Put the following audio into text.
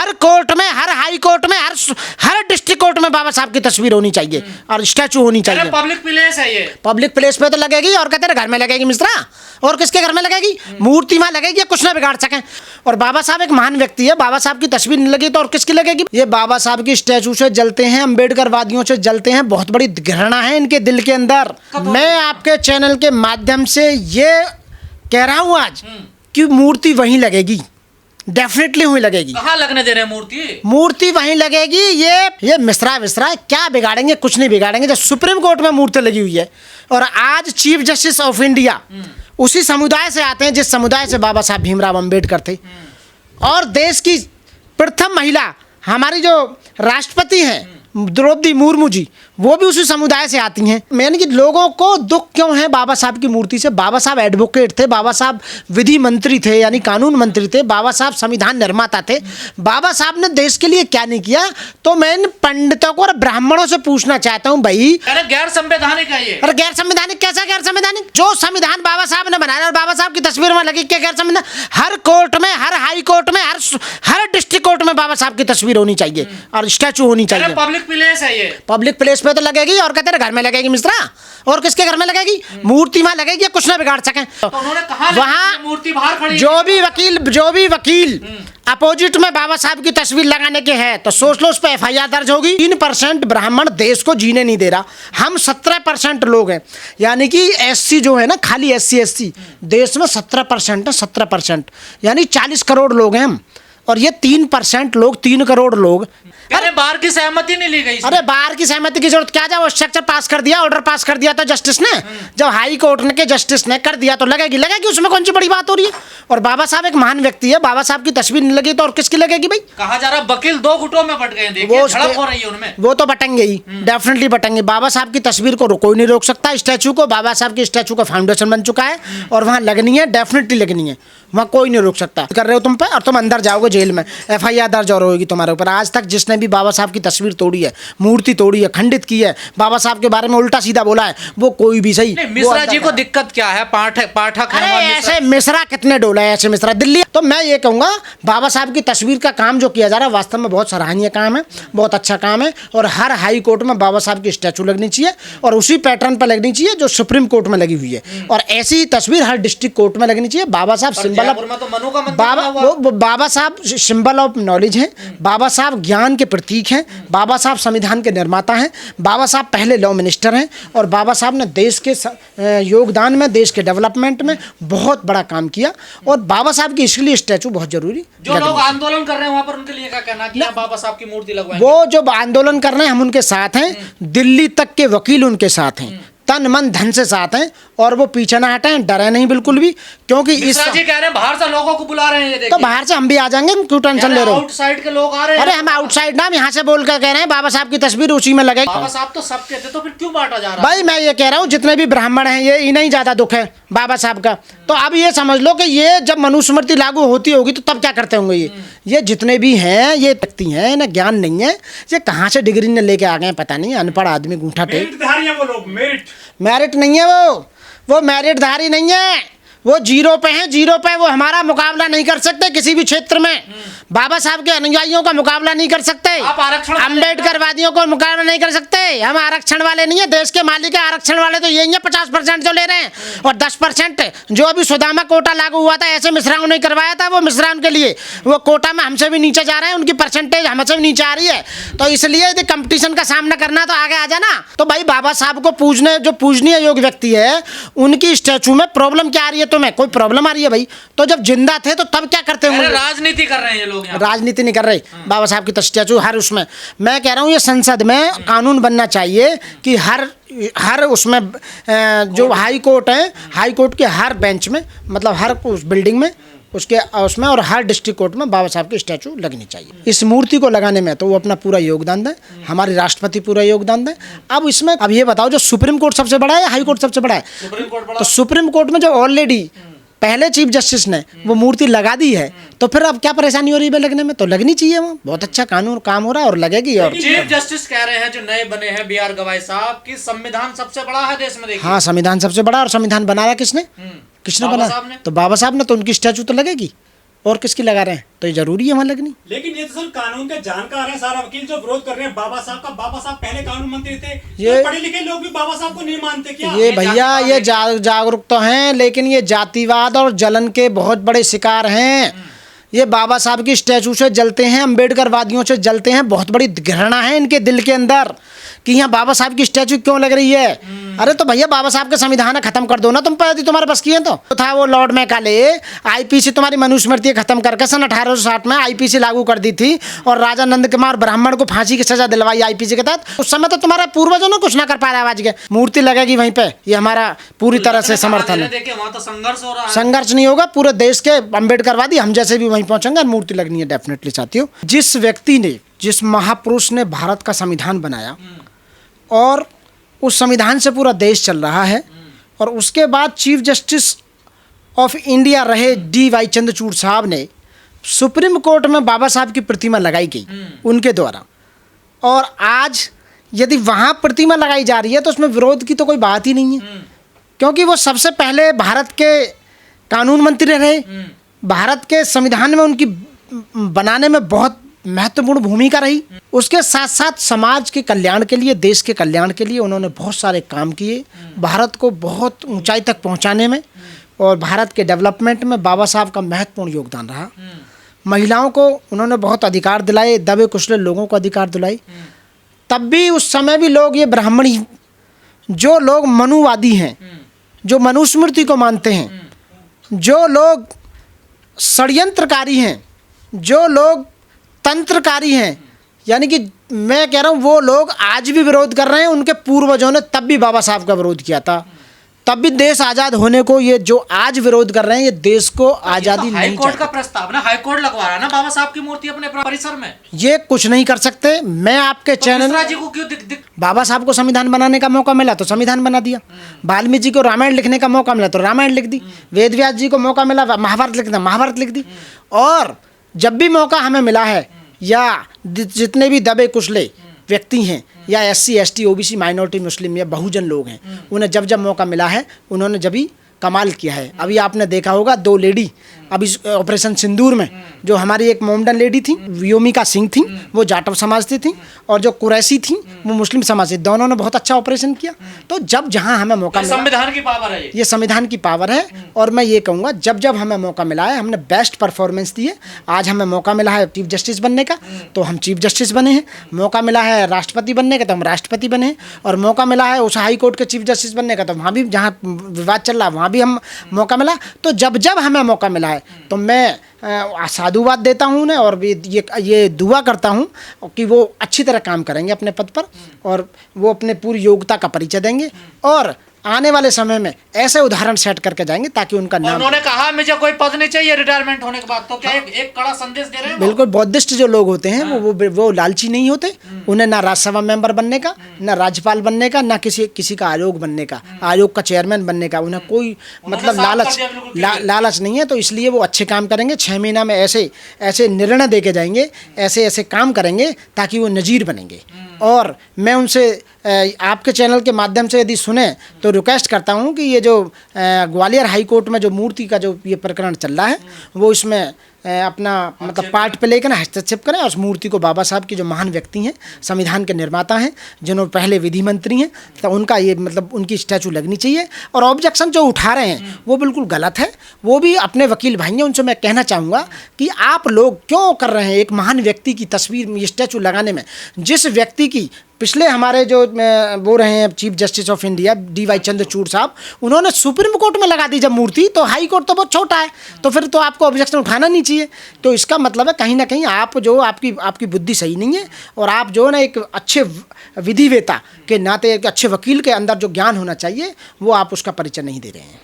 हर court में, हर high court में, हर district court में बाबा साहब की तस्वीर होनी चाहिए और स्टैचू होनी चाहिए। पब्लिक प्लेस है ये, पब्लिक प्लेस पे तो लगेगी, और कहते घर में लगेगी मिश्रा, और किसके घर में लगेगी? मूर्ति वहां लगेगी, कुछ ना बिगाड़ सके। और बाबा साहब एक महान व्यक्ति है, बाबा साहब की तस्वीर नहीं लगी तो और किसकी लगेगी? ये बाबा साहब की स्टैचू से जलते हैं, अम्बेडकर वादियों से जलते हैं, बहुत बड़ी घृणा है इनके दिल के अंदर। मैं आपके चैनल के माध्यम से ये कह रहा हूं आज कि मूर्ति वहीं लगेगी, डेफिनेटली वहीं लगेगी। कहाँ लगने दे रहे हैं मूर्ति? मूर्ति वहीं लगेगी। ये मिश्रा क्या बिगाड़ेंगे? कुछ नहीं बिगाड़ेंगे। जब सुप्रीम कोर्ट में मूर्ति लगी हुई है और आज चीफ जस्टिस ऑफ इंडिया उसी समुदाय से आते हैं जिस समुदाय से बाबा साहब भीमराव अंबेडकर थे, और देश की प्रथम महिला हमारी जो राष्ट्रपति हैं द्रौपदी मुर्मू जी, वो भी उसी समुदाय से आती हैं। मैंने कि लोगों को दुख क्यों है बाबा साहब की मूर्ति से? बाबा साहब एडवोकेट थे, बाबा साहब विधि मंत्री थे यानी कानून मंत्री थे, बाबा साहब संविधान निर्माता थे। बाबा साहब ने देश के लिए क्या नहीं किया? तो मैं इन पंडितों को और ब्राह्मणों से पूछना चाहता हूँ भाई, अरे गैर संवैधानिक है ये। अरे गैर संवैधानिक कैसा गैर संवैधानिक? जो संविधान बाबा साहब ने बनाया और बाबा साहब की तस्वीर में लगी, क्या गैर संविधान? हर कोर्ट में, हर हाई कोर्ट में, हर डिस्ट्रिक्ट कोर्ट में बाबा साहब की तस्वीर होनी चाहिए और स्टैचू होनी चाहिए। पब्लिक प्लेस है ये, पब्लिक प्लेस पे तो लगेगी, और कहते घर में लगेगी मिश्रा, और किसके घर में लगेगी? मूर्ति वहां लगेगी, कुछ ना बिगाड़ सके। तो उन्होंने कहा वहां मूर्ति बाहर खड़ी, जो भी वकील अपोजिट में बाबा साहब की तस्वीर लगाने के हैं तो सोच लो उस पर FIR दर्ज होगी। 3% ब्राह्मण देश को जीने नहीं दे रहा। हम 17% लोग हैं, यानी कि SC जो है ना, खाली SC देश में 17% है, 17% यानी 40 करोड़ लोग हैं हम, और ये 3% लोग, 3 करोड़ लोग। अरे बार की सहमति नहीं ली गई। अरे बार की सहमति की जरूरत क्या? जब स्ट्रक्चर पास कर दिया, ऑर्डर पास कर दिया तो जस्टिस ने, जब हाई कोर्ट के जस्टिस ने कर दिया तो लगेगी, उसमें कौन सी बड़ी बात हो रही है? और बाबा साहब एक महान व्यक्ति है, बाबा साहब की तस्वीर नहीं लगी तो और किसकी लगेगी भाई? कहा जा रहा वकील 2 गुटों में बट गए, देखिए झड़प हो रही है उनमें। वो तो बटेंगे ही, डेफिनेटली बटेंगे। बाबा साहब की तस्वीर को कोई नहीं रोक सकता। स्टैचू को, बाबा साहब की स्टैचू का फाउंडेशन बन चुका है और वहां लगनी है, डेफिनेटली लगनी है, वहां कोई नहीं रोक सकता। कर रहे हो तुम पे, और तुम अंदर जाओगे जेल में, FIR दर्ज और होगी तुम्हारे ऊपर। आज तक जिसने भी बाबा साहब की तस्वीर तोड़ी है, मूर्ति तोड़ी है, खंडित की है, बाबा साहब के बारे में उल्टा सीधा बोला है, वो कोई भी सही। मिश्रा जी को दिक्कत क्या है? पाठक है। ऐसे मिश्रा कितने डोले हैं, ऐसे मिश्रा दिल्ली। तो मैं ये कहूंगा बाबा साहब की तस्वीर का काम जो किया जा रहा है वास्तव में बहुत सराहनीय काम है, बहुत अच्छा काम है, और हर हाई कोर्ट में बाबा साहब की स्टैचू लगनी चाहिए और उसी पैटर्न पर लगनी चाहिए जो सुप्रीम कोर्ट में लगी हुई है, और ऐसी ही तस्वीर हर डिस्ट्रिक्ट कोर्ट में लगनी चाहिए। बाबा साहब सिंबल ऑफ बाबा साहब सिंबल ऑफ नॉलेज है, बाबा साहब ज्ञान के प्रतीक हैं, बाबा साहब संविधान के निर्माता हैं, बाबा साहब पहले लॉ मिनिस्टर हैं, और बाबा साहब ने देश के योगदान में, देश के डेवलपमेंट में बहुत बड़ा काम किया, और बाबा साहब की इसलिए स्टैचू बहुत जरूरी। जो लोग आंदोलन कर रहे हैं वहां पर उनके लिए क्या कहना कि बाबा साहब की मूर्ति लगवाएंगे? वो जो आंदोलन कर रहे हैं हम उनके साथ हैं, दिल्ली तक के वकील उनके साथ हैं, तन मन धन से साथ हैं, और वो पीछे ना हटें, डरे नहीं बिल्कुल भी, क्योंकि इस जी कह रहे हैं बाहर से लोगों को बुला रहे हैं, ये देखिए। तो बाहर से हम भी आ जाएंगे, क्यों टेंशन ले रहे हो? आउटसाइड के लोग आ रहे हैं। अरे हम आउटसाइड ना, हम यहाँ से बोल कर कह रहे हैं बाबा साहब की तस्वीर उसी में लगेगी। बाबा साहब तो सब कहते, तो फिर क्यों बांटा जा रहा है? भाई मैं ये कह रहा हूँ जितने भी ब्राह्मण हैं ये इन्हें ही ज्यादा दुख है बाबा साहब का। तो अब ये समझ लो कि ये जब मनुस्मृति लागू होती होगी तो तब क्या करते होंगे ये जितने भी हैं, ये व्यक्ति हैं, इन्हें ज्ञान नहीं है, ये कहाँ से डिग्री ने लेके आ गए पता नहीं, अनपढ़ आदमी, गूंठा टेक। मेरिट नहीं है, वो मेरिटधारी नहीं है, वो जीरो पे हैं, जीरो पे। वो हमारा मुकाबला नहीं कर सकते किसी भी क्षेत्र में, बाबा साहब के अनुयायियों का मुकाबला नहीं कर सकते, अम्बेडकर वादियों को मुकाबला नहीं कर सकते। हम आरक्षण वाले नहीं है, देश के मालिक है। आरक्षण वाले तो यही है 50% जो ले रहे हैं, और 10% जो अभी सुदामा कोटा लागू हुआ था, ऐसे मिश्राओं ने करवाया था, वो मिश्राओं के लिए वो कोटा में हमसे भी नीचे जा रहे हैं, उनकी परसेंटेज हमसे भी नीचे आ रही है। तो इसलिए यदि कंपटीशन का सामना करना तो आगे आ जाना। तो भाई बाबा साहब को पूजने, जो पूजनीय योग्य व्यक्ति है, उनकी स्टैचू में प्रॉब्लम क्या आ रही है? तुम्हें कोई प्रॉब्लम आ रही है भाई? तो जब जिंदा थे तो तब क्या करते होंगे? राजनीति कर रहे हैं ये लोग, राजनीति नहीं कर रहे। बाबा साहब की स्टैचू हर उसमें, मैं कह रहा हूँ ये संसद में कानून बनना चाहिए कि हर उसमें जो हाई कोर्ट है, हाई कोर्ट के हर बेंच में, मतलब हर उस बिल्डिंग में, उसमें और हर डिस्ट्रिक्ट कोर्ट में बाबा साहब की स्टैचू लगनी चाहिए। इस मूर्ति को लगाने में तो वो अपना पूरा योगदान दें, हमारे राष्ट्रपति पूरा योगदान दें। अब इसमें अब ये बताओ, जो सुप्रीम कोर्ट सबसे बड़ा है या हाई कोर्ट सबसे बड़ा है? सुप्रीम कोर्ट बड़ा। तो सुप्रीम कोर्ट में जो ऑलरेडी पहले चीफ जस्टिस ने वो मूर्ति लगा दी है, तो फिर अब क्या परेशानी हो रही है लगने में? तो लगनी चाहिए, वो बहुत अच्छा कानून काम हो रहा है और लगेगी। और चीफ जस्टिस कह रहे हैं जो नए बने हैं BR गवाई साहब की, संविधान सबसे बड़ा है देश में, देखिए। हाँ, संविधान सबसे बड़ा, और संविधान बनाया किसने? किसने बनाया? तो बाबा साहब ने। तो उनकी स्टैचू तो लगेगी, और किसकी लगा रहे हैं, तो ये जरूरी है वहाँ लगनी। लेकिन ये तो सर कानून के जानकार हैं, सारा वकील जो विरोध कर रहे हैं बाबा साहब का, बाबा साहब पहले कानून मंत्री थे, ये पढ़े लिखे लोग भी बाबा साहब को नहीं मानते क्या? ये भैया ये जागरूक तो हैं, लेकिन ये जातिवाद और जलन के बहुत बड़े शिकार हैं। ये बाबा साहब की स्टैचू से जलते हैं, अम्बेडकर वादियों से जलते हैं, बहुत बड़ी घृणा है इनके दिल के अंदर कि यहाँ बाबा साहब की स्टैचू क्यों लग रही है। अरे तो भैया बाबा साहब के संविधान खत्म कर दो ना, तुम यदि तुम्हारे बस की है तो था वो लॉर्ड मैकाले आईपीसी तुम्हारी मनुस्मृति खत्म करके सन 1860 में आईपीसी लागू कर दी थी और राजा नंद कुमार ब्राह्मण को फांसी की सजा दिलवाई आईपीसी के तहत। उस समय तो तुम्हारे पूर्वजों ने कुछ ना कर पाया, आवाज के मूर्ति लगेगी वहीं पे, ये हमारा पूरी तरह से समर्थन है। देखिए वहाँ तो संघर्ष हो रहा है। संघर्ष नहीं होगा, पूरे देश के अम्बेडकरवादी हम जैसे भी वहीं पहुंचेंगे और मूर्ति लगनी है डेफिनेटली साथियों। जिस व्यक्ति ने, जिस महापुरुष ने भारत का संविधान बनाया और उस संविधान से पूरा देश चल रहा है, और उसके बाद चीफ जस्टिस ऑफ इंडिया रहे D.Y. चंद्रचूड़ साहब ने सुप्रीम कोर्ट में बाबा साहब की प्रतिमा लगाई गई उनके द्वारा, और आज यदि वहाँ प्रतिमा लगाई जा रही है तो उसमें विरोध की तो कोई बात ही नहीं है, क्योंकि वो सबसे पहले भारत के कानून मंत्री रहे, भारत के संविधान में उनकी बनाने में बहुत महत्वपूर्ण भूमिका रही। उसके साथ साथ समाज के कल्याण के लिए, देश के कल्याण के लिए उन्होंने बहुत सारे काम किए, भारत को बहुत ऊंचाई तक पहुंचाने में और भारत के डेवलपमेंट में बाबा साहब का महत्वपूर्ण योगदान रहा। महिलाओं को उन्होंने बहुत अधिकार दिलाए, दबे कुचले लोगों को अधिकार दिलाए। तब भी उस समय भी लोग ये ब्राह्मणी, जो लोग मनुवादी हैं, जो मनुस्मृति को मानते हैं, जो लोग षड्यंत्रकारी हैं, जो लोग तंत्रकारी हैं, यानी कि मैं कह रहा हूँ वो लोग आज भी विरोध कर रहे हैं। उनके पूर्वजों ने तब भी बाबा साहब का विरोध किया था, तब भी देश आज़ाद होने को ये जो आज विरोध कर रहे हैं, ये देश को आज़ादी नहीं हाई कोर्ट का प्रस्ताव ना, हाई कोर्ट लगवा रहा है ना बाबा साहब की मूर्ति अपने परिसर में। ये कुछ नहीं कर सकते। मैं आपके चैनल मिश्रा जी को क्यों बाबा साहब को संविधान बनाने का मौका मिला तो संविधान बना दिया, वाल्मीकि जी को रामायण लिखने का मौका मिला तो रामायण लिख दी, वेद व्यास जी को मौका मिला महाभारत लिखना महाभारत लिख दी। और जब भी मौका हमें मिला है, या जितने भी दबे कुचले व्यक्ति हैं, या SC ST OBC माइनॉरिटी मुस्लिम या बहुजन लोग हैं, उन्हें जब जब मौका मिला है उन्होंने जब ही कमाल किया है। अभी आपने देखा होगा 2 लेडी अभी ऑपरेशन सिंदूर में, जो हमारी एक मोमडन लेडी थी व्योमिका सिंह थी, वो जाटव समाज से थी, और जो कुरैशी थी वो मुस्लिम समाज से, दोनों ने बहुत अच्छा ऑपरेशन किया। तो जब जहां हमें मौका मिला, संविधान की पावर है, ये संविधान की पावर है। और मैं ये कहूँगा जब जब हमें मौका मिला है हमने बेस्ट परफॉर्मेंस दी है। आज हमें मौका मिला है चीफ जस्टिस बनने का तो हम चीफ जस्टिस बने हैं, मौका मिला है राष्ट्रपति बनने का तो हम राष्ट्रपति बने हैं, और मौका मिला है उस हाई कोर्ट के चीफ जस्टिस बनने का तो वहाँ भी जहाँ विवाद चल रहा है वहाँ भी हम मौका मिला। तो जब जब हमें मौका मिला है तो मैं साधुवाद देता हूँ उन्हें, और ये दुआ करता हूँ कि वो अच्छी तरह काम करेंगे अपने पद पर, और वो अपने पूरी योग्यता का परिचय देंगे, और आने वाले समय में ऐसे उदाहरण सेट करके जाएंगे ताकि उनका नाम। उन्होंने कहा मुझे कोई पद नहीं चाहिए रिटायरमेंट होने के बाद, तो क्या एक कड़ा संदेश दे रहे हैं? बिल्कुल, बौद्धिस्ट जो लोग होते हैं वो लालची नहीं होते। उन्हें ना राज्यसभा मेंबर बनने का, ना राज्यपाल बनने का, ना किसी का आयोग बनने का, आयोग का चेयरमैन बनने का, उन्हें कोई मतलब लालच नहीं है। तो इसलिए वो अच्छे काम करेंगे, 6 महीना में ऐसे निर्णय दे के जाएंगे, ऐसे काम करेंगे ताकि वो नज़ीर बनेंगे। और मैं उनसे आपके चैनल के माध्यम से यदि सुने तो रिक्वेस्ट करता हूं कि ये जो ग्वालियर हाई कोर्ट में जो मूर्ति का जो ये प्रकरण चल रहा है, वो इसमें अपना मतलब पार्ट पे लेकर हस्तक्षेप करें, और उस मूर्ति को बाबा साहब की जो महान व्यक्ति हैं, संविधान के निर्माता हैं, जिन्होंने पहले विधि मंत्री हैं, तो उनका ये मतलब उनकी स्टैचू लगनी चाहिए। और ऑब्जेक्शन जो उठा रहे हैं वो बिल्कुल गलत है। वो भी अपने वकील भाई हैं, उनसे मैं कहना चाहूँगा कि आप लोग क्यों कर रहे हैं एक महान व्यक्ति की तस्वीर स्टैचू लगाने में, जिस व्यक्ति की पिछले हमारे जो वो रहे हैं chief justice of India D.Y. Chandrachud साहब, उन्होंने सुप्रीम कोर्ट में लगा दी जब मूर्ति, तो हाई कोर्ट तो बहुत छोटा है, तो फिर तो आपको ऑब्जेक्शन उठाना नहीं चाहिए। तो इसका मतलब है कहीं ना कहीं आप जो आपकी बुद्धि सही नहीं है, और आप जो है ना एक अच्छे विधिवेता के नाते एक अच्छे वकील के अंदर जो ज्ञान होना चाहिए वो आप उसका परिचय नहीं दे रहे हैं।